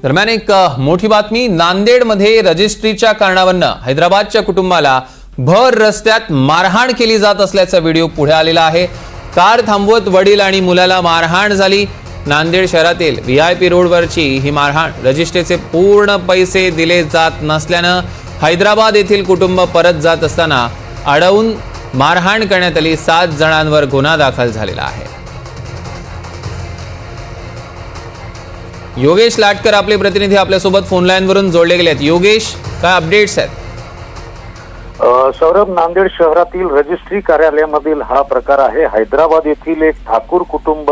दरम्यान एक मोठी बातमी, नांदेडमध्ये रजिस्ट्रीच्या कारणावरून हैदराबादच्या कुटुंबाला भर रस्त्यात मारहाण केली जात असल्याचा व्हिडिओ पुढे आलेला आहे। कार थांबवत वडील आणि मुलाला मारहाण झाली। नांदेड शहरातील VIP रोडवरची ही मारहाण, रजिस्ट्रीचे पूर्ण पैसे दिले जात नसल्याने हैदराबाद येथील कुटुंब परत जात असताना अडवून मारहाण करण्यात आली। 7 जणांवर गुन्हा दाखल झालेला आहे। योगेश लाटकर आपले प्रतिनिधी आपल्या सोबत फोन लाइन वरून जोडले गेले आहेत। योगेश, काय अपडेट्स आहेत? सौरभ, नांदेड शहरातील रजिस्ट्री कार्यालयामधील हा प्रकार आहे। हैदराबाद येथील एक ठाकूर कुटुंब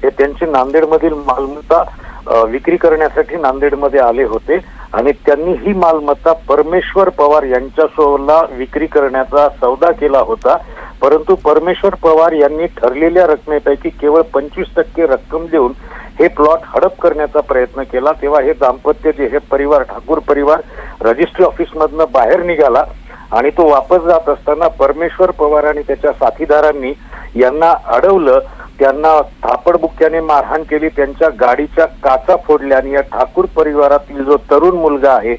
हे त्यांची नांदेडमधील मालमत्ता विक्री करण्यासाठी नांदेडमध्ये आले होते आणि त्यांनी ही मालमत्ता परमेश्वर पवार यांच्यासोबत विक्री करण्याचा सौदा केला होता। परंतु परमेश्वर पवार यांनी ठरलेल्या रकमेपैकी केवळ 25% रक्कम देऊन हे प्लॉट हडप करण्याचा प्रयत्न केला। तेव्हा हे दाम्पत्य जे हे परिवार, ठाकूर परिवार, रजिस्ट्री ऑफिस मधनं बाहेर निघाला आणि तो वापस जात असताना परमेश्वर पवार आणि त्याच्या साथीदारांनी यांना अडवलं, त्यांना थापडबुक्क्याने मारहाण केली, त्यांच्या गाडीच्या काचा फोडल्या आणि या ठाकूर परिवारातील जो तरुण मुलगा आहे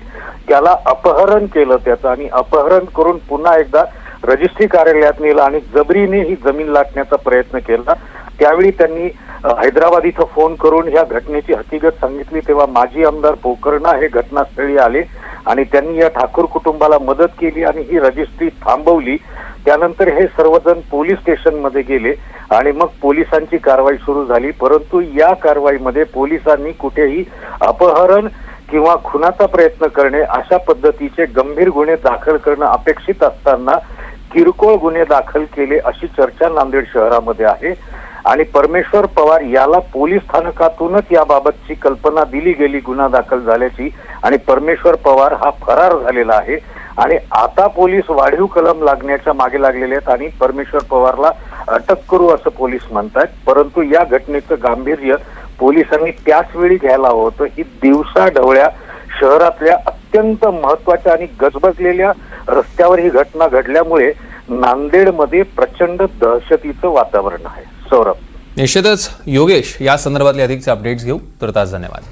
त्याला अपहरण केलं त्याचं आणि अपहरण करून पुन्हा एकदा रजिस्ट्री कार्यालयात नेलं आणि जबरीने ही जमीन लाटण्याचा प्रयत्न केला। त्यावेळी त्यांनी हैदराबाद इथं फोन करून ह्या घटनेची हकीकत सांगितली। तेव्हा माजी आमदार पोकर्णा हे घटनास्थळी आले आणि त्यांनी या ठाकूर कुटुंबाला मदत केली आणि ही रजिस्ट्री थांबवली। त्यानंतर हे सर्वजण पोलीस स्टेशन मध्ये गेले आणि मग पोलिसांची कारवाई सुरू झाली। परंतु या कारवाईमध्ये पोलिसांनी कुठेही अपहरण किंवा खुनाचा प्रयत्न करणे अशा पद्धतीचे गंभीर गुन्हे दाखल करणं अपेक्षित असताना किरकोळ गुन्हे दाखल केले अशी चर्चा नांदेड शहरामध्ये आहे आणि परमेश्वर पवार याला पोलीस स्थानकातूनच याबाबतची कल्पना दिली गेली गुन्हा दाखल झाल्याची आणि परमेश्वर पवार हा फरार झालेला आहे आणि आता पोलीस वाढीव कलम लागण्याच्या मागे लागलेले आहेत आणि परमेश्वर पवारला अटक करू असं पोलीस म्हणतात। परंतु या घटनेचं गांभीर्य पोलिसांनी त्याच वेळी घ्यायला हवं होतं। ही दिवसा ढवळ्या शहरातल्या अत्यंत महत्वाच्या आणि गजबजलेल्या रस्त्यावर ही घटना घडल्यामुळे नांदेडमध्ये प्रचंड दहशतीचं वातावरण आहे। सौरभ, निश्चितच योगेश, या संदर्भातले अधिकचे अपडेट्स घेऊ। तुर्तास धन्यवाद।